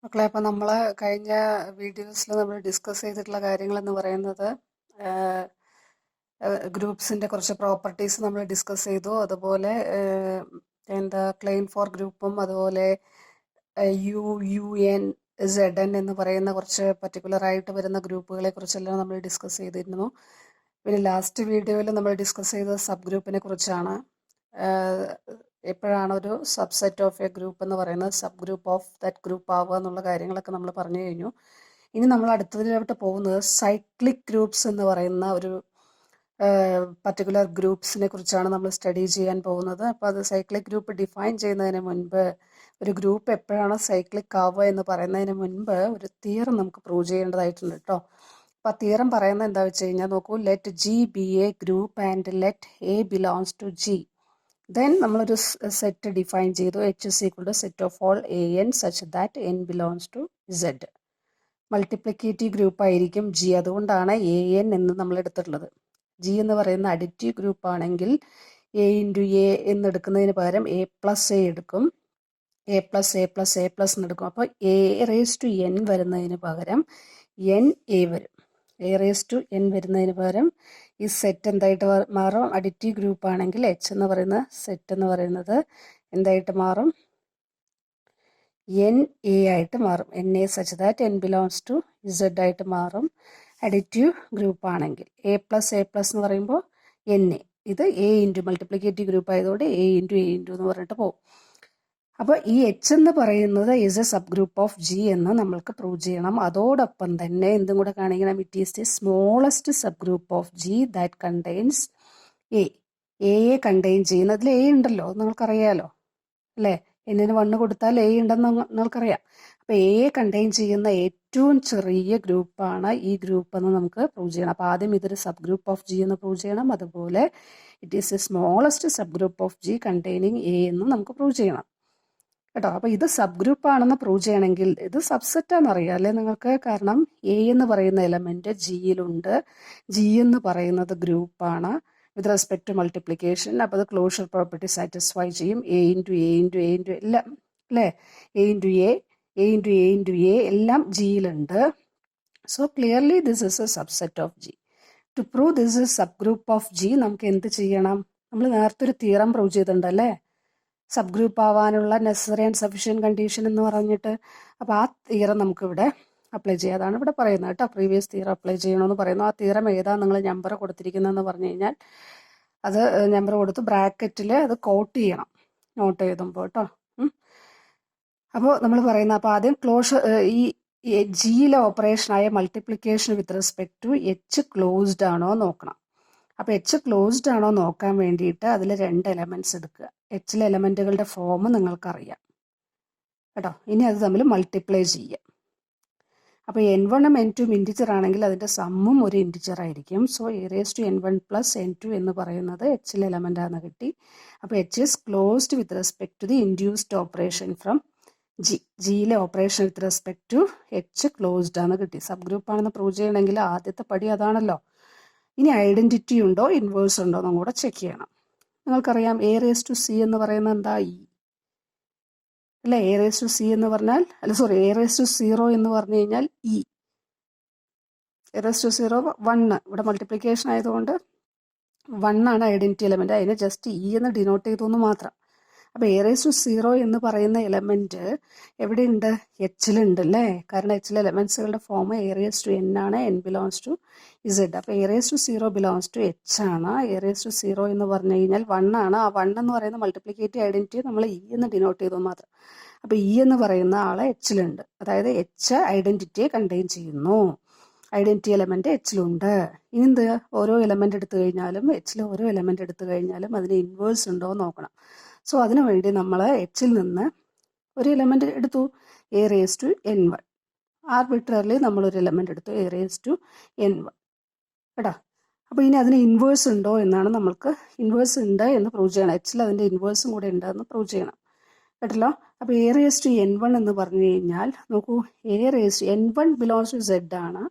മക്കളെ, അപ്പം നമ്മൾ കഴിഞ്ഞ വീഡിയോസിൽ നമ്മൾ ഡിസ്കസ് ചെയ്തിട്ടുള്ള കാര്യങ്ങളെന്ന് പറയുന്നത് ഗ്രൂപ്പ്സിൻ്റെ കുറച്ച് പ്രോപ്പർട്ടീസ് നമ്മൾ ഡിസ്കസ് ചെയ്തു. അതുപോലെ ക്ലെയിം ഫോർ ഗ്രൂപ്പും അതുപോലെ U U N Z N എന്ന് പറയുന്ന കുറച്ച് പർട്ടിക്കുലർ ആയിട്ട് വരുന്ന ഗ്രൂപ്പുകളെ കുറിച്ചെല്ലാം നമ്മൾ ഡിസ്കസ് ചെയ്തിരുന്നു. പിന്നെ ലാസ്റ്റ് വീഡിയോയിൽ നമ്മൾ ഡിസ്കസ് ചെയ്തത് സബ് ഗ്രൂപ്പിനെ കുറിച്ചാണ്. എപ്പോഴാണ് ഒരു സബ്സെറ്റ് ഓഫ് എ ഗ്രൂപ്പ് എന്ന് പറയുന്നത് sub group of that group ആവുക എന്നുള്ള കാര്യങ്ങളൊക്കെ നമ്മൾ പറഞ്ഞു കഴിഞ്ഞു. ഇനി നമ്മൾ അടുത്തതിലോട്ട് പോകുന്നത് സൈക്ലിക് ഗ്രൂപ്പ്സ് എന്ന് പറയുന്ന ഒരു പർട്ടിക്കുലർ ഗ്രൂപ്പ്സിനെ കുറിച്ചാണ് നമ്മൾ സ്റ്റഡി ചെയ്യാൻ പോകുന്നത്. അപ്പോൾ അത് സൈക്ലിക് ഗ്രൂപ്പ് ഡിഫൈൻ ചെയ്യുന്നതിന് മുൻപ്, ഒരു ഗ്രൂപ്പ് എപ്പോഴാണ് സൈക്ലിക് ആവുക എന്ന് പറയുന്നതിന് മുൻപ് ഒരു തിയറം നമുക്ക് പ്രൂവ് ചെയ്യേണ്ടതായിട്ടുണ്ട് കേട്ടോ. അപ്പോൾ ആ തിയറം പറയുന്നത് എന്താ വെച്ച് കഴിഞ്ഞാൽ, നോക്കൂ, let G be a group and let a belongs to G. Then നമ്മളൊരു സെറ്റ് ഡിഫൈൻ ചെയ്തു, H is equal to set of all a n such that n belongs to Z. Multiplicative group ആയിരിക്കും G, അതുകൊണ്ടാണ് a n എന്ന് നമ്മൾ എടുത്തിട്ടുള്ളത്. G എന്ന് പറയുന്ന additive group ആണെങ്കിൽ എ ഇൻറ്റു എ എന്നെടുക്കുന്നതിന് പകരം എ പ്ലസ് എ എടുക്കും, a plus a plus a plus എന്നെടുക്കും. അപ്പോൾ എ റേസ് ടു എൻ വരുന്നതിന് പകരം എൻ എ വരും. എ റേസ് ടു എൻ വരുന്നതിന് പകരം ഈ സെറ്റ് എന്തായിട്ട് മാറും? അഡിറ്റീവ് ഗ്രൂപ്പ് ആണെങ്കിൽ എച്ച് എന്ന് പറയുന്ന സെറ്റ് എന്ന് പറയുന്നത് എന്തായിട്ട് മാറും? എൻ എ ആയിട്ട് മാറും. N a such that n belongs to Z ആയിട്ട് മാറും അഡിറ്റീവ് ഗ്രൂപ്പ് ആണെങ്കിൽ. എ പ്ലസ് എന്ന് പറയുമ്പോൾ എൻ എ, ഇത് എ ഇൻറ്റു മൾട്ടിപ്ലിക്കേറ്റീവ് ഗ്രൂപ്പ് ആയതുകൊണ്ട് എ ഇൻറ്റു എന്ന് പറഞ്ഞിട്ട് പോകും. അപ്പോൾ ഈ എച്ച് എന്ന് പറയുന്നത് is a subgroup of G എന്ന് നമ്മൾക്ക് പ്രൂവ് ചെയ്യണം. അതോടൊപ്പം തന്നെ എന്തും കൂടെ കാണിക്കണം, it is the smallest subgroup of G that contains a. എയെ കണ്ടെയ്ൻ ചെയ്യുന്ന, അതിൽ എ ഉണ്ടല്ലോ, അത് നിങ്ങൾക്കറിയാലോ അല്ലേ? എന്നിന് 1 കൊടുത്താൽ എ ഉണ്ടെന്ന് നിങ്ങൾക്കറിയാം. അപ്പോൾ എയെ കണ്ടെയ്ൻ ചെയ്യുന്ന ഏറ്റവും ചെറിയ ഗ്രൂപ്പാണ് ഈ ഗ്രൂപ്പ് എന്ന് നമുക്ക് പ്രൂവ് ചെയ്യണം. അപ്പോൾ ആദ്യം ഇതൊരു സബ് ഗ്രൂപ്പ് ഓഫ് ജി എന്ന് പ്രൂവ് ചെയ്യണം. അതുപോലെ it is A smallest subgroup of G containing A എന്ന് നമുക്ക് പ്രൂവ് ചെയ്യണം കേട്ടോ. അപ്പോൾ ഇത് സബ് ഗ്രൂപ്പ് ആണെന്ന് പ്രൂവ് ചെയ്യണമെങ്കിൽ ഇത് സബ്സെറ്റാണെന്ന് അറിയാം അല്ലേ നിങ്ങൾക്ക്? കാരണം എ എന്ന് പറയുന്ന എലമെന്റ് ജിയിലുണ്ട്. ജി എന്ന് പറയുന്നത് ഗ്രൂപ്പാണ് വിത്ത് റെസ്പെക്ട് ടു മൾട്ടിപ്ലിക്കേഷൻ. അപ്പോൾ അത് ക്ലോഷർ പ്രോപ്പർട്ടി സാറ്റിസ്ഫൈ ചെയ്യും. എ ഇൻറ്റു എല്ലാം അല്ലേ? എ ഇൻറ്റു എ എല്ലാം ജിയിലുണ്ട്. So clearly this is a subset of G. To prove this is subgroup of G നമുക്ക് എന്ത് ചെയ്യണം? നമ്മൾ നേരത്തെ ഒരു തിയറം പ്രൂവ് ചെയ്തിട്ടുണ്ടല്ലേ, സബ് ഗ്രൂപ്പ് ആവാനുള്ള നെസസറി ആൻഡ് സഫീഷ്യൻറ്റ് കണ്ടീഷൻ എന്ന് പറഞ്ഞിട്ട്. അപ്പോൾ ആ തിയറം നമുക്കിവിടെ അപ്ലൈ ചെയ്യാം. അതാണ് ഇവിടെ പറയുന്നത് കേട്ടോ. പ്രീവിയസ് തിയറം അപ്ലൈ ചെയ്യണമെന്ന് പറയുന്നു. ആ തിയറം ഏതാ നിങ്ങൾ നമ്പർ കൊടുത്തിരിക്കുന്നതെന്ന് പറഞ്ഞു കഴിഞ്ഞാൽ അത് നമ്പർ കൊടുത്ത് ബ്രാക്കറ്റിൽ അത് കോട്ട് ചെയ്യണം നോട്ട് എഴുതുമ്പോൾ കേട്ടോ. അപ്പോൾ നമ്മൾ പറയുന്ന, അപ്പോൾ ആദ്യം ഈ ജിയിലെ ഓപ്പറേഷനായ multiplication with respect to H closed ആണോ നോക്കണം. അപ്പോൾ എച്ച് ക്ലോസ്ഡ് ആണോ നോക്കാൻ വേണ്ടിയിട്ട് അതിൽ 2 എലമെൻറ്റ്സ് എടുക്കുക. എച്ചിലെ എലമെൻറ്റുകളുടെ ഫോം നിങ്ങൾക്കറിയാം കേട്ടോ. ഇനി അത് തമ്മിൽ മൾട്ടിപ്ലൈ ചെയ്യുക. അപ്പോൾ n1 ഉം n2 ഇൻറ്റിജർ ആണെങ്കിൽ അതിൻ്റെ സമ്മും ഒരു ഇൻറ്റിജർ ആയിരിക്കും. So a raise to n1 plus n2 എന്ന് പറയുന്നത് എച്ചിലെ എലമെൻ്റാണെന്ന് കിട്ടി. അപ്പോൾ H is closed with respect to the induced operation from G. ജിയിലെ operation with respect to H closed ആണെന്ന് കിട്ടി. സബ് ഗ്രൂപ്പ് ആണെന്ന് പ്രൂവ് ചെയ്യണമെങ്കിൽ ആദ്യത്തെ പടി അതാണല്ലോ. ഇനി ഐഡൻറ്റിറ്റി ഉണ്ടോ ഇൻവേഴ്സ് ഉണ്ടോ എന്നും കൂടെ ചെക്ക് ചെയ്യണം. നിങ്ങൾക്കറിയാം എ റേസ് ടു സി എന്ന് പറയുന്നത് എന്താ? ഇ അല്ലേ? എ റേസ് ടു സി എന്ന് പറഞ്ഞാൽ, എ റേസ് ടു 0 എന്ന് പറഞ്ഞു കഴിഞ്ഞാൽ ഇ. A raise to 0 1. ഇവിടെ മൾട്ടിപ്ലിക്കേഷൻ ആയതുകൊണ്ട് 1 ആണ് ഐഡൻറ്റിറ്റി എലമെൻറ്റ്. അതിനെ ജസ്റ്റ് ഇ എന്ന് ഡിനോട്ട് ചെയ്തു എന്ന് മാത്രം. അപ്പോൾ എ റേസ് ടു 0 എന്ന് പറയുന്ന എലമെൻറ്റ് എവിടെയുണ്ട്? എച്ചിലുണ്ട് അല്ലേ? കാരണം എച്ചിലെ എലമെൻറ്റ്സുകളുടെ form a raise to n ആണ്, എൻ ബിലോങ്സ് ടു ഇസഡ്. അപ്പോൾ a raise to 0 belongs to H ആണ്. എ റേസ് ടു 0 എന്ന് പറഞ്ഞു കഴിഞ്ഞാൽ 1 ആണ്. ആ 1 എന്ന് പറയുന്ന മൾട്ടിപ്ലിക്കേറ്റീവ് ഐഡൻറ്റിറ്റി നമ്മൾ ഇ എന്ന് ഡിനോട്ട് ചെയ്തു മാത്രം. അപ്പോൾ ഇ എന്ന് പറയുന്ന ആളെ എച്ചിലുണ്ട്, അതായത് എച്ച് ഐഡൻറ്റിറ്റിയെ കണ്ടെയ്ൻ ചെയ്യുന്നു. ഐഡൻറ്റിറ്റി എലമെൻറ്റ് എച്ചിലുണ്ട്. ഇനി എന്ത്? ഓരോ എലമെൻറ്റ് എടുത്തു കഴിഞ്ഞാലും, എച്ചിൽ ഓരോ എലമെൻറ്റ് എടുത്തു കഴിഞ്ഞാലും അതിന് ഇൻവേഴ്സ് ഉണ്ടോ എന്ന് നോക്കണം. സോ അതിനു വേണ്ടി നമ്മൾ എച്ചിൽ നിന്ന് ഒരു എലമെൻറ്റ് എടുത്തു, a raise to n1. Arbitrarily നമ്മളൊരു എലമെൻറ്റ് എടുത്തു, എ റേസ് ടു n1 കേട്ടോ. അപ്പോൾ ഇനി അതിന് ഇൻവേഴ്സ് ഉണ്ടോ എന്നാണ് നമ്മൾക്ക്. ഇൻവേഴ്സ് ഉണ്ട് എന്ന് പ്രൂവ് ചെയ്യണം. എച്ചിൽ അതിൻ്റെ ഇൻവേഴ്സും കൂടെ ഉണ്ട് എന്ന് പ്രൂവ് ചെയ്യണം കേട്ടല്ലോ. അപ്പോൾ എ റേസ് ടു n1 എന്ന് പറഞ്ഞു കഴിഞ്ഞാൽ നോക്കൂ, a raise to n1 belongs to Z ആണ്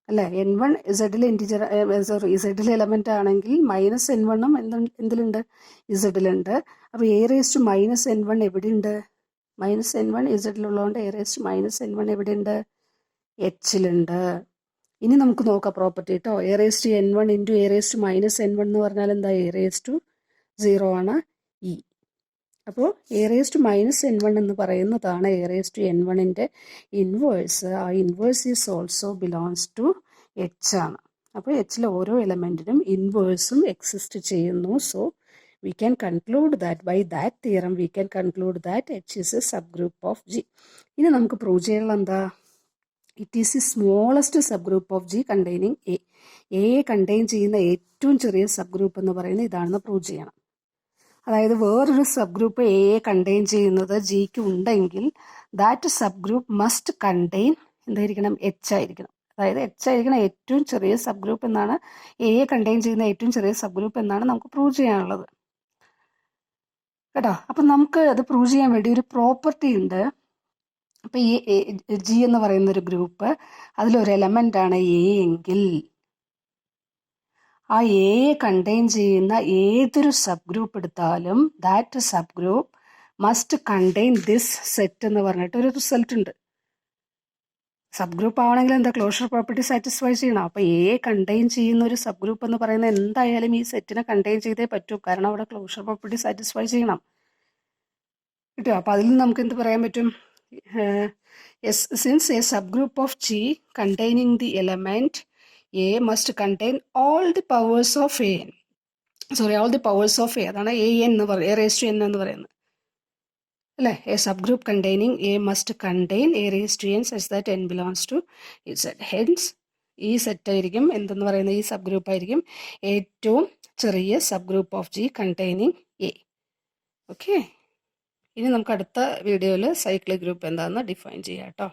അല്ലേ? n1 ഇസഡിലെ ഇൻറ്റിജർ, ഇസഡിലെ എലമെൻ്റ് ആണെങ്കിൽ -n1 എന്തിലുണ്ട്? ഇസഡിലുണ്ട്. അപ്പോൾ എ റേസ് ടു -n1 എവിടെയുണ്ട്? മൈനസ് എൻ വൺ ഇസഡിലുള്ളതുകൊണ്ട് a raised minus n one എവിടെയുണ്ട്? എച്ചിലുണ്ട്. ഇനി നമുക്ക് നോക്കാം പ്രോപ്പർട്ടി കേട്ടോ. A raised n one into a raised minus n one എന്ന് പറഞ്ഞാൽ എന്താ? എ റേസ്റ്റ് 0 ആണ് ഇ. അപ്പോൾ A raised minus n one എന്ന് പറയുന്നതാണ് എ റേസ്റ്റ് എൻ വണ്ണിൻ്റെ ഇൻവേഴ്സ്. ആ inverse is also belongs to H ആണ്. അപ്പോൾ എച്ചിലെ ഓരോ എലമെൻറ്റിനും ഇൻവേഴ്സും എക്സിസ്റ്റ് ചെയ്യുന്നു. So we can conclude that by that theorem we can conclude that H is a subgroup of G. ഇനി നമുക്ക് പ്രൂവ് ചെയ്യാനുള്ള എന്താ? It is the smallest subgroup of G containing A. A contain ചെയ്യുന്ന ഏറ്റവും ചെറിയ sub group എന്ന് പറയുന്നത് ഇതാണെന്ന് പ്രൂവ് ചെയ്യണം. അതായത് വേറൊരു സബ് ഗ്രൂപ്പ് എ കണ്ടെയ്ൻ ചെയ്യുന്നത് ജിക്ക് ഉണ്ടെങ്കിൽ that sub group must contain എന്തായിരിക്കണം? എച്ച് ആയിരിക്കണം. അതായത് എച്ച് ആയിരിക്കണം ഏറ്റവും ചെറിയ സബ് ഗ്രൂപ്പ് എന്നാണ്, എ കണ്ടെയ്ൻ ചെയ്യുന്ന ഏറ്റവും ചെറിയ സബ് ഗ്രൂപ്പ് എന്നാണ് നമുക്ക് പ്രൂവ് ചെയ്യാനുള്ളത് കേട്ടോ. അപ്പം നമുക്ക് അത് പ്രൂവ് ചെയ്യാൻ വേണ്ടി ഒരു പ്രോപ്പർട്ടി ഉണ്ട്. അപ്പം ഈ ജി എന്ന് പറയുന്ന ഒരു ഗ്രൂപ്പ്, അതിലൊരു എലമെൻ്റ് ആണ് എ എങ്കിൽ ആ എ കണ്ടെയ്ൻ ചെയ്യുന്ന ഏതൊരു സബ് ഗ്രൂപ്പ് എടുത്താലും that sub group must contain this set എന്ന് പറഞ്ഞിട്ട് ഒരു റിസൾട്ട് ഉണ്ട്. സബ് ഗ്രൂപ്പ് ആവണമെങ്കിൽ എന്താ? ക്ലോഷർ പ്രോപ്പർട്ടി സാറ്റിസ്ഫൈ ചെയ്യണം. അപ്പോൾ എ കണ്ടെയ്ൻ ചെയ്യുന്ന ഒരു സബ് ഗ്രൂപ്പ് എന്ന് പറയുന്നത് എന്തായാലും ഈ സെറ്റിനെ കണ്ടെയ്ൻ ചെയ്തേ പറ്റൂ. കാരണം അവിടെ ക്ലോഷർ പ്രോപ്പർട്ടി സാറ്റിസ്ഫൈ ചെയ്യണം കിട്ടുക. അപ്പോൾ അതിൽ നിന്ന് നമുക്ക് എന്ത് പറയാൻ പറ്റും? Since a subgroup of G containing the element a must contain all the powers of a. All the powers of a. അതാണ് എ എൻ എന്ന് പറയുന്നത്, എ റേസ് ടു എൻ എന്ന് പറയുന്നത് അല്ലേ. A subgroup containing a must contain a raise to n such that n belongs to Z. Hence ഈ set ആയിരിക്കും എന്തെന്ന് പറയുന്നത്? ഈ സബ് ഗ്രൂപ്പ് ആയിരിക്കും ഏറ്റവും ചെറിയ subgroup of G containing A. Okay. ഇനി നമുക്ക് അടുത്ത വീഡിയോയിൽ സൈക്ലിക് ഗ്രൂപ്പ് എന്താണെന്ന് ഡിഫൈൻ ചെയ്യാം കേട്ടോ.